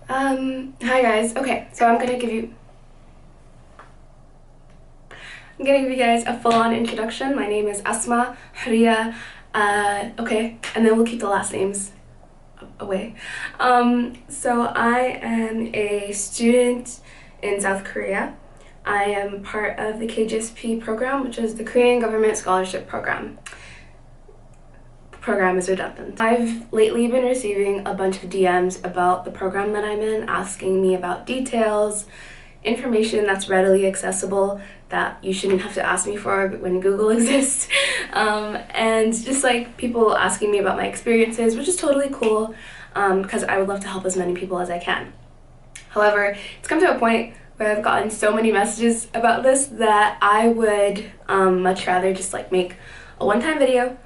Hi guys. Okay, so I'm gonna give you guys a full-on introduction. My name is Asma Hriya. Okay, and then we'll keep the last names away. So I am a student in South Korea. I am part of the KGSP program, which is the Korean Government Scholarship Program. Program is redundant. I've lately been receiving a bunch of DMs about the program that I'm in, asking me about details, information that's readily accessible that you shouldn't have to ask me for when Google exists, and just like people asking me about my experiences, which is totally cool, because I would love to help as many people as I can. However, it's come to a point where I've gotten so many messages about this that I would much rather just like make a one-time video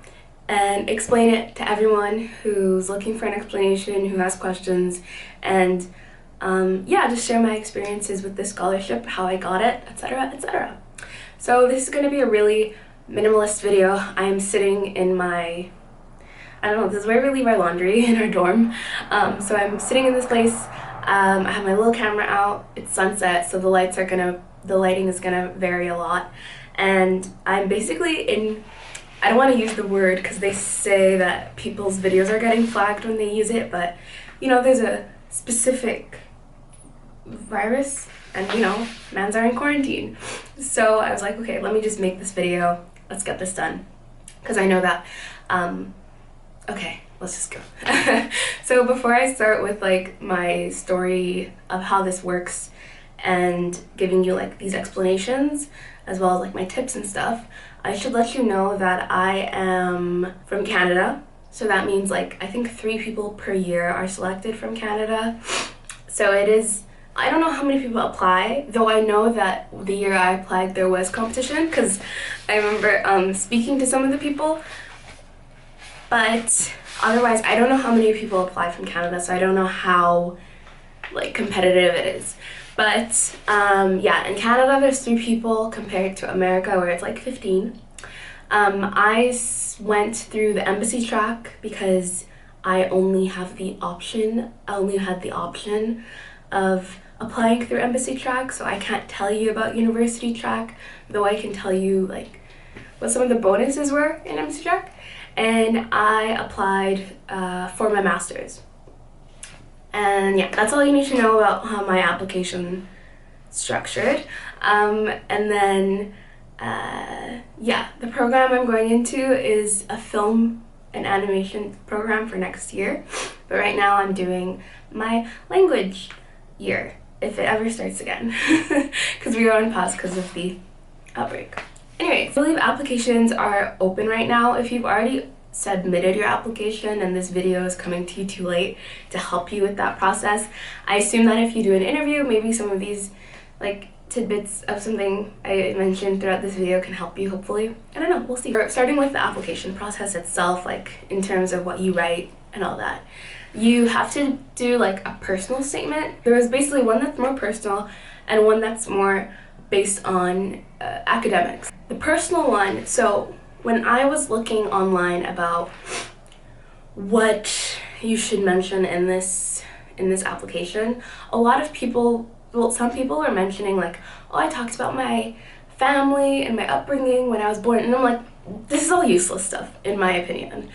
and explain it to everyone who's looking for an explanation, who has questions, and yeah, just share my experiences with this scholarship, how I got it, etc., etc. So this is going to be a really minimalist video. I'm sitting in my, I don't know, this is where we leave our laundry in our dorm. So I'm sitting in this place. I have my little camera out. It's sunset, so the lighting is gonna vary a lot, and I'm basically in, I don't want to use the word because they say that people's videos are getting flagged when they use it, but you know, there's a specific virus and you know, mans are in quarantine. So I was like, okay, let me just make this video. Let's get this done. Because I know that, okay, let's just go. So before I start with like my story of how this works and giving you like these explanations, as well as like my tips and stuff, I should let you know that I am from Canada. So that means like, I think 3 people per year are selected from Canada. So it is, I don't know how many people apply, though I know that the year I applied there was competition, because I remember speaking to some of the people, but otherwise I don't know how many people apply from Canada, so I don't know how like competitive it is. But yeah, in Canada there's 3 people compared to America where it's like 15. I went through the embassy track because I only had the option of applying through embassy track, so I can't tell you about university track, though I can tell you like what some of the bonuses were in embassy track. And I applied for my master's. And yeah, that's all you need to know about how my application structured. And then yeah, the program I'm going into is a film and animation program for next year, but right now I'm doing my language year, if it ever starts again, because we are on pause because of the outbreak. Anyways, I believe applications are open right now. If you've already submitted your application and this video is coming to you too late to help you with that process, I assume that if you do an interview, maybe some of these like tidbits of something I mentioned throughout this video can help you, hopefully. I don't know, we'll see. Starting with the application process itself, like in terms of what you write and all that, you have to do like a personal statement. There is basically one that's more personal and one that's more based on academics. The personal one, so when I was looking online about what you should mention in this application, a lot of people, well, some people are mentioning like, oh, I talked about my family and my upbringing when I was born, and I'm like, this is all useless stuff in my opinion.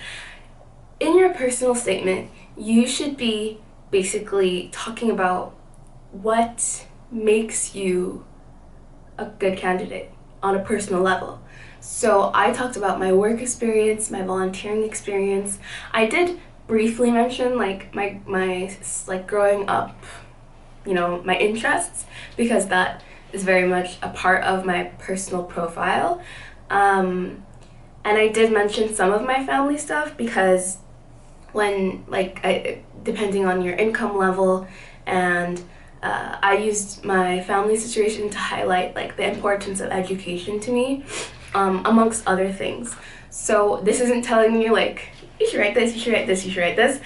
In your personal statement, you should be basically talking about what makes you a good candidate on a personal level. So I talked about my work experience, my volunteering experience. I did briefly mention like my like growing up, you know, my interests, because that is very much a part of my personal profile. And I did mention some of my family stuff because when depending on your income level, and I used my family situation to highlight like the importance of education to me, amongst other things. So this isn't telling you like, you should write this, you should write this, you should write this,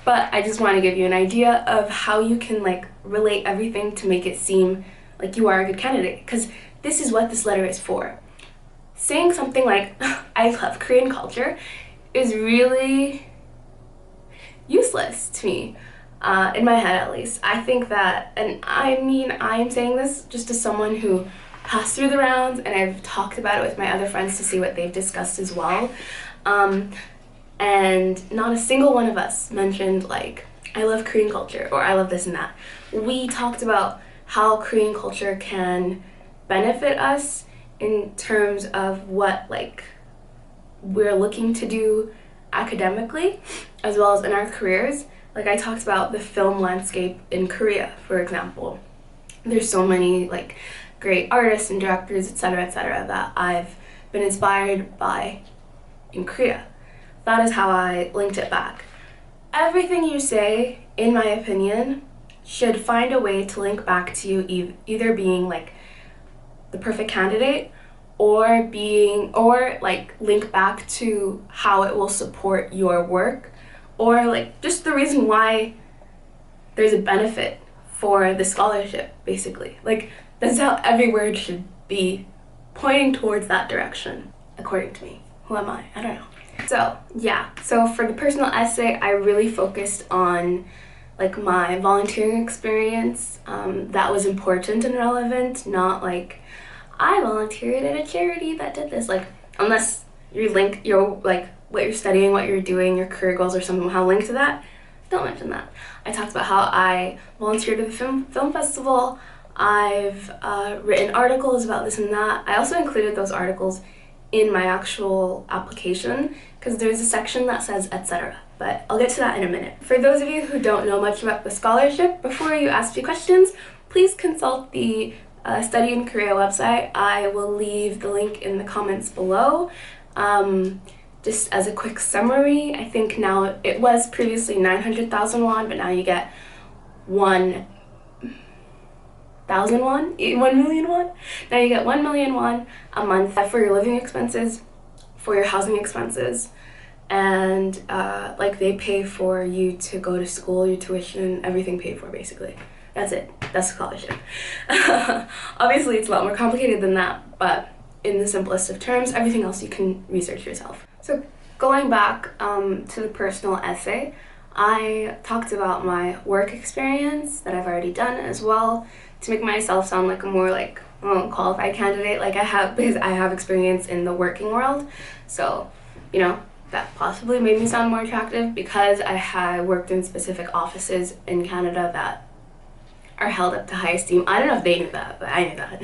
but I just want to give you an idea of how you can like relate everything to make it seem like you are a good candidate, because this is what this letter is for. Saying something like, I love Korean culture, is really useless to me. in my head at least. I think that, and I mean, I'm saying this just as someone who passed through the rounds, and I've talked about it with my other friends to see what they've discussed as well. And not a single one of us mentioned like, I love Korean culture or I love this and that. We talked about how Korean culture can benefit us in terms of what like we're looking to do academically as well as in our careers. Like I talked about the film landscape in Korea, for example. There's so many like great artists and directors, etc., that I've been inspired by in Korea. That is how I linked it back. Everything you say, in my opinion, should find a way to link back to you either being like the perfect candidate or like link back to how it will support your work, or like just the reason why there's a benefit for the scholarship, basically. Like that's how every word should be pointing towards that direction, according to me. Who am I? I don't know. So yeah, so for the personal essay, I really focused on like my volunteering experience. That was important and relevant, not like I volunteered at a charity that did this. Like unless you link your like what you're studying, what you're doing, your career goals, or somehow linked to that, don't mention that. I talked about how I volunteered at the film festival. I've written articles about this and that. I also included those articles in my actual application because there's a section that says etc. But I'll get to that in a minute. For those of you who don't know much about the scholarship, before you ask me questions, please consult the Study in Korea website. I will leave the link in the comments below. Just as a quick summary, I think now it was previously 900,000 won, but now you get 1,000 won, 1 million won. Now you get 1 million won a month for your living expenses, for your housing expenses, and like they pay for you to go to school, your tuition, everything paid for basically. That's it. That's a scholarship. Obviously it's a lot more complicated than that, but in the simplest of terms, everything else you can research yourself. So going back to the personal essay, I talked about my work experience that I've already done as well to make myself sound like a more like qualified candidate, like I have, because I have experience in the working world. So, you know, that possibly made me sound more attractive because I had worked in specific offices in Canada that are held up to high esteem. I don't know if they knew that, but I knew that.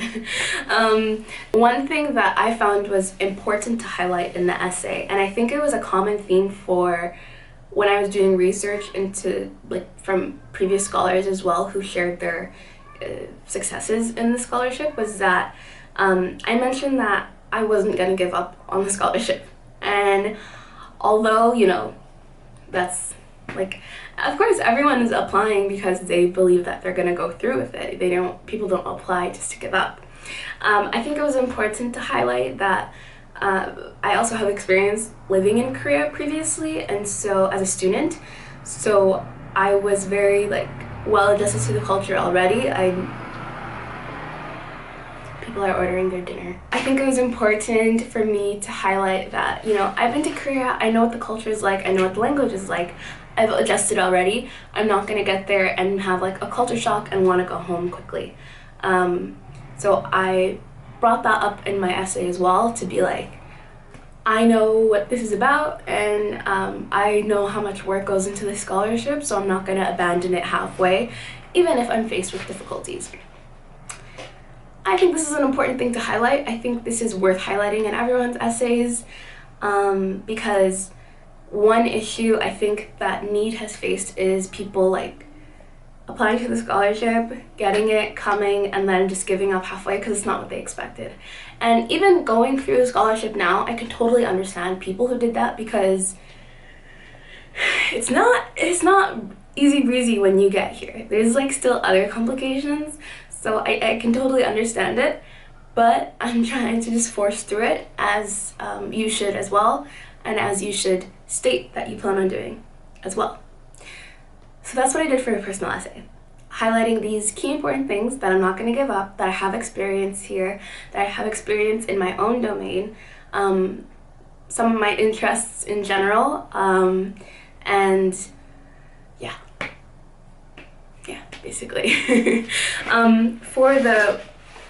One thing that I found was important to highlight in the essay, and I think it was a common theme for when I was doing research into like from previous scholars as well who shared their successes in the scholarship, was that I mentioned that I wasn't going to give up on the scholarship. And although, you know, that's like, of course everyone is applying because they believe that they're going to go through with it. People don't apply just to give up. I think it was important to highlight that I also have experience living in Korea previously, and so as a student, so I was very like well adjusted to the culture already. People are ordering their dinner. I think it was important for me to highlight that, you know, I've been to Korea, I know what the culture is like, I know what the language is like, I've adjusted already. I'm not gonna get there and have like a culture shock and want to go home quickly. So I brought that up in my essay as well to be like, I know what this is about, and I know how much work goes into this scholarship, so I'm not going to abandon it halfway, even if I'm faced with difficulties. I think this is an important thing to highlight. I think this is worth highlighting in everyone's essays, because one issue I think that NEED has faced is people like applying to the scholarship, getting it, coming, and then just giving up halfway because it's not what they expected. And even going through the scholarship now, I can totally understand people who did that, because it's not easy breezy when you get here. There's like still other complications, so I can totally understand it, but I'm trying to just force through it, as you should as well, and as you should state that you plan on doing as well. So that's what I did for a personal essay, highlighting these key important things that I'm not going to give up, that I have experience here, that I have experience in my own domain, some of my interests in general, and yeah. basically. For the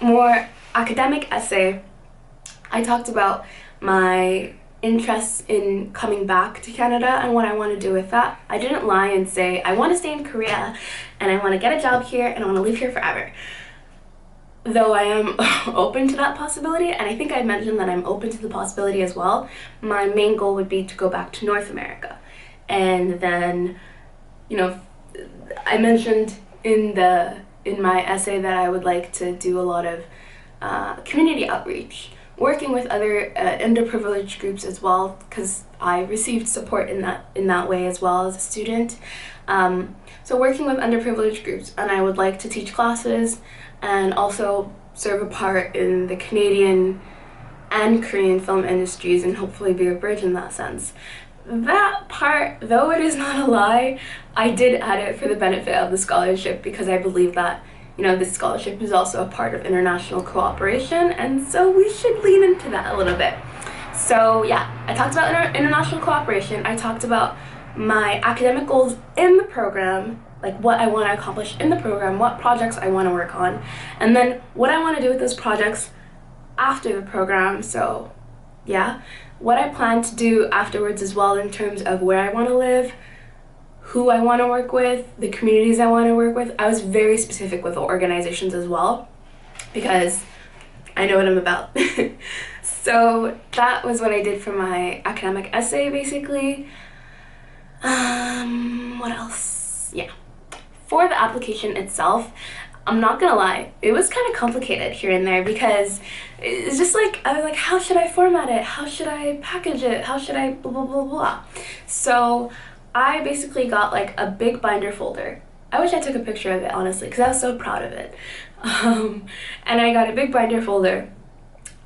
more academic essay, I talked about my interests in coming back to Canada and what I want to do with that. I didn't lie and say I want to stay in Korea and I want to get a job here and I want to live here forever. Though I am open to that possibility, and I think I mentioned that I'm open to the possibility as well, my main goal would be to go back to North America. And then, you know, I mentioned in my essay that I would like to do a lot of community outreach, working with other underprivileged groups as well, because I received support in that way as well as a student. So working with underprivileged groups, and I would like to teach classes and also serve a part in the Canadian and Korean film industries and hopefully be a bridge in that sense. That part, though it is not a lie, I did add it for the benefit of the scholarship because I believe that, you know, this scholarship is also a part of international cooperation, and so we should lean into that a little bit. So yeah, I talked about international cooperation, I talked about my academic goals in the program, like what I want to accomplish in the program, what projects I want to work on, and then what I want to do with those projects after the program. So yeah, what I plan to do afterwards as well in terms of where I want to live, who I want to work with, the communities I want to work with. I was very specific with the organizations as well because I know what I'm about. So that was what I did for my academic essay basically. What else? Yeah. For the application itself, I'm not gonna lie, it was kind of complicated here and there because it's just like, I was like, how should I format it? How should I package it? How should I blah, blah, blah, blah. So I basically got like a big binder folder. I wish I took a picture of it, honestly, because I was so proud of it. And I got a big binder folder,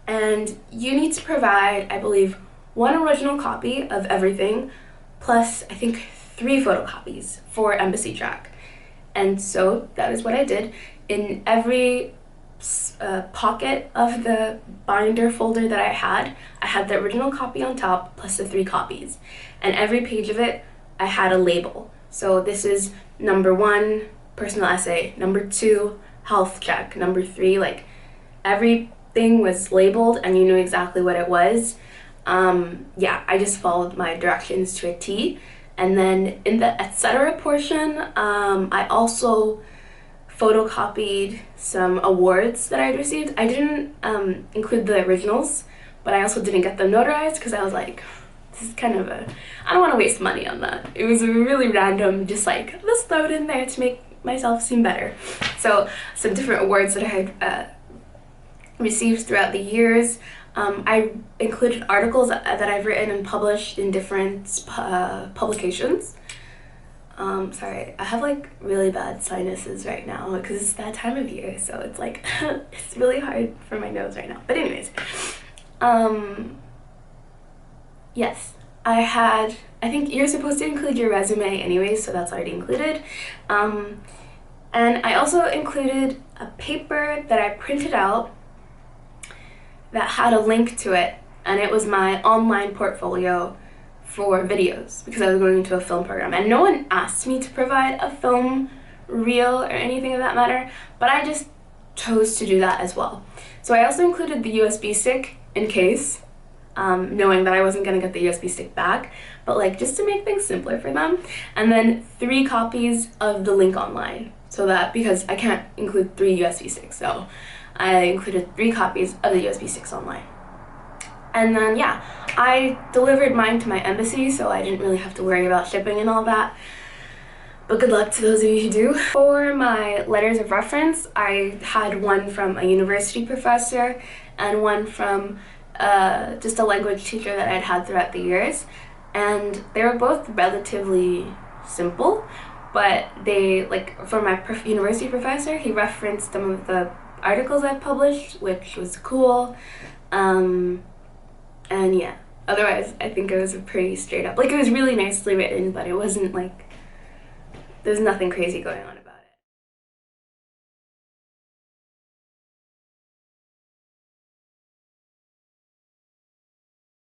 and you need to provide, I believe, 1 original copy of everything, plus I think 3 photocopies for embassy track. And so that is what I did. In every pocket of the binder folder that I had the original copy on top plus the 3 copies. And every page of it, I had a label. So this is number 1, personal essay, number 2, health check, number 3, like everything was labeled and you knew exactly what it was. Yeah, I just followed my directions to a T. And then in the etc. portion, I also photocopied some awards that I'd received. I didn't include the originals, but I also didn't get them notarized because I was like, this is kind of I don't want to waste money on that. It was a really random, just like, let's throw it in there to make myself seem better. So some different awards that I had received throughout the years. I included articles that I've written and published in different publications. Sorry, I have like really bad sinuses right now because it's that time of year, so it's like it's really hard for my nose right now. But anyways, yes, I think you're supposed to include your resume anyways, so that's already included. And I also included a paper that I printed out that had a link to it, and it was my online portfolio for videos because I was going into a film program, and no one asked me to provide a film reel or anything of that matter, but I just chose to do that as well. So I also included the USB stick in case, knowing that I wasn't going to get the USB stick back, but like just to make things simpler for them, and then 3 copies of the link online, so that because I can't include 3 USB sticks, so I included 3 copies of the USB sticks online. And then yeah, I delivered mine to my embassy, so I didn't really have to worry about shipping and all that. But good luck to those of you who do. For my letters of reference, I had one from a university professor and one from just a language teacher that I'd had throughout the years. And they were both relatively simple, but they, like, for my university professor, he referenced some of the articles I published, which was cool. And yeah, otherwise I think it was a pretty straight up, like, it was really nicely written, but it wasn't like, there's nothing crazy going on.